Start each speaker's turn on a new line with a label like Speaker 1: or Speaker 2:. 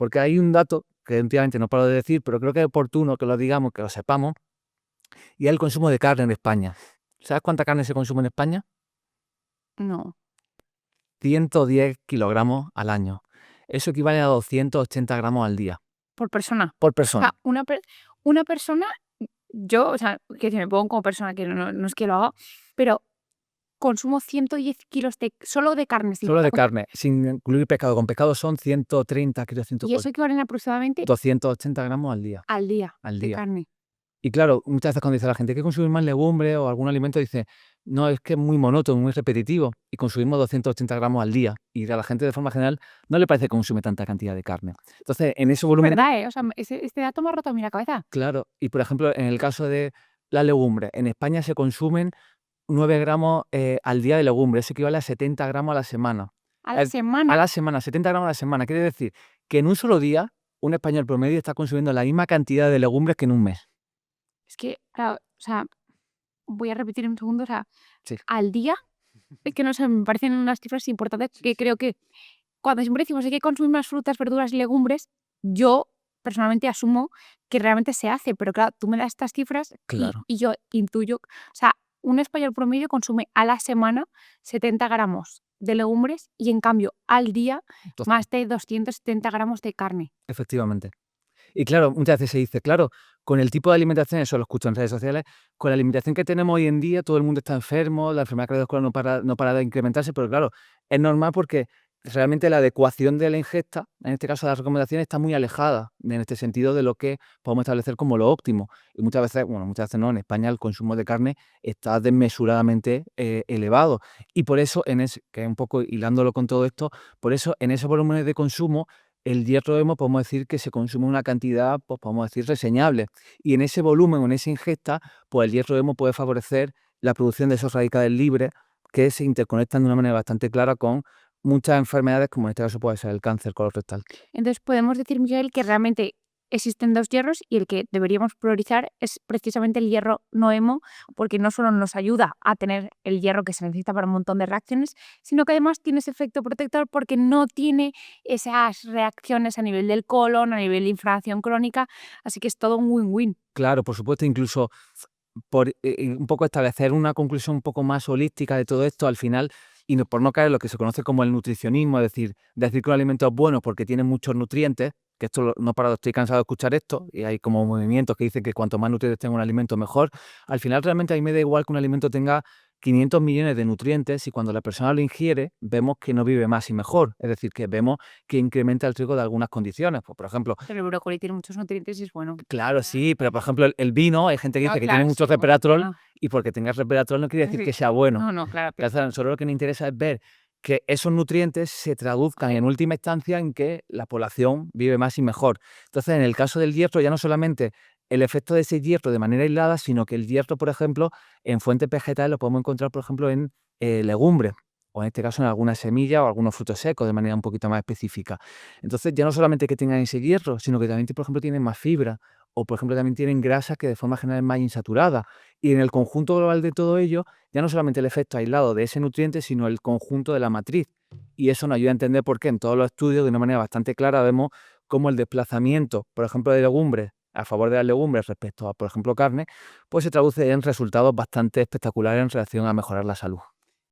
Speaker 1: Porque hay un dato que últimamente no paro de decir, pero creo que es oportuno que lo digamos, que lo sepamos, y es el consumo de carne en España. ¿Sabes cuánta carne se consume en España?
Speaker 2: No.
Speaker 1: 110 kilogramos al año. Eso equivale a 280 gramos al día,
Speaker 2: Por persona.
Speaker 1: por
Speaker 2: O
Speaker 1: persona.
Speaker 2: sea, una persona, yo, o sea, que me pongo como persona, que no es que lo haga, pero consumo 110 kilos solo de carne.
Speaker 1: Solo de carne, sin incluir pescado. Con pescado son 130 kilos,
Speaker 2: Y eso equivalen aproximadamente
Speaker 1: 280 gramos al día.
Speaker 2: al día
Speaker 1: Al
Speaker 2: de
Speaker 1: día.
Speaker 2: carne.
Speaker 1: Y claro, muchas veces cuando dice la gente que consumir más legumbres o algún alimento, dice, no, es que es muy monótono, muy repetitivo, y consumimos 280 gramos al día. Y a la gente de forma general no le parece que consume tanta cantidad de carne. Entonces, en ese
Speaker 2: Es
Speaker 1: volumen,
Speaker 2: verdad, ¿eh? O sea, este dato me ha roto a mí la cabeza.
Speaker 1: claro, y por ejemplo, en el caso de las legumbres, en España se consumen 9 gramos al día de legumbres, eso equivale a 70 gramos a la semana.
Speaker 2: A la
Speaker 1: A
Speaker 2: semana.
Speaker 1: la semana, 70 gramos a la semana. Quiere decir que en un solo día, un español promedio está consumiendo la misma cantidad de legumbres que en un mes.
Speaker 2: Es que, claro, o sea, voy a repetir un segundo, o sea,
Speaker 1: Sí.
Speaker 2: al día, es que no sé, me parecen unas cifras importantes que creo que cuando siempre decimos hay que consumir más frutas, verduras y legumbres, yo personalmente asumo que realmente se hace, pero claro, tú me das estas cifras
Speaker 1: Claro.
Speaker 2: y yo intuyo, o sea, un español promedio consume a la semana 70 gramos de legumbres y en cambio al día
Speaker 1: Entonces,
Speaker 2: más de 270 gramos de carne.
Speaker 1: efectivamente. Y claro, muchas veces se dice, claro, con el tipo de alimentación, eso lo escucho en redes sociales, con la alimentación que tenemos hoy en día, todo el mundo está enfermo, la enfermedad cardiovascular no para de incrementarse, pero claro, es normal porque realmente la adecuación de la ingesta, en este caso de las recomendaciones, está muy alejada en este sentido de lo que podemos establecer como lo óptimo. Y muchas veces no, en España el consumo de carne está desmesuradamente elevado. Y por eso, que es un poco hilándolo con todo esto, por eso en esos volúmenes de consumo el hierro hemo podemos decir que se consume una cantidad, pues podemos decir, reseñable. Y en ese volumen o en esa ingesta, pues el hierro hemo puede favorecer la producción de esos radicales libres que se interconectan de una manera bastante clara con muchas enfermedades, como en este caso puede ser el cáncer colorectal.
Speaker 2: Entonces podemos decir, Miguel, que realmente existen dos hierros y el que deberíamos priorizar es precisamente el hierro no hemo, porque no solo nos ayuda a tener el hierro que se necesita para un montón de reacciones, sino que además tiene ese efecto protector porque no tiene esas reacciones a nivel del colon, a nivel de inflamación crónica, así que es todo un win-win.
Speaker 1: Claro, por supuesto, incluso por un poco establecer una conclusión un poco más holística de todo esto, al final, y por no caer en lo que se conoce como el nutricionismo, es decir que un alimento es bueno porque tiene muchos nutrientes, que esto no paro, estoy cansado de escuchar esto, y hay como movimientos que dicen que cuanto más nutrientes tenga un alimento, mejor. Al final, realmente a mí me da igual que un alimento tenga 500 millones de nutrientes y cuando la persona lo ingiere, vemos que no vive más y mejor. Es decir, que vemos que incrementa el riesgo de algunas condiciones. Pues, por ejemplo,
Speaker 2: Pero el brócoli tiene muchos nutrientes y es bueno.
Speaker 1: claro, sí, pero por ejemplo, el vino, hay gente que
Speaker 2: No,
Speaker 1: dice que tiene
Speaker 2: claro,
Speaker 1: mucho
Speaker 2: sí, bueno.
Speaker 1: resveratrol
Speaker 2: Ah,
Speaker 1: y porque tengas resveratrol no quiere decir
Speaker 2: sí.
Speaker 1: que sea bueno.
Speaker 2: No, claro.
Speaker 1: Entonces, solo lo que nos interesa es ver que esos nutrientes se traduzcan en última instancia en que la población vive más y mejor. Entonces, en el caso del hierro, ya no solamente el efecto de ese hierro de manera aislada, sino que el hierro, por ejemplo, en fuentes vegetales lo podemos encontrar, por ejemplo, en legumbres, o en este caso en algunas semillas o algunos frutos secos de manera un poquito más específica. Entonces, ya no solamente que tengan ese hierro, sino que también, por ejemplo, tienen más fibra, o por ejemplo, también tienen grasas que de forma general es más insaturada. Y en el conjunto global de todo ello, ya no solamente el efecto aislado de ese nutriente, sino el conjunto de la matriz. Y eso nos ayuda a entender por qué en todos los estudios, de una manera bastante clara, vemos cómo el desplazamiento, por ejemplo, de legumbres a favor de las legumbres respecto a, por ejemplo, carne, pues se traduce en resultados bastante espectaculares en relación a mejorar la salud.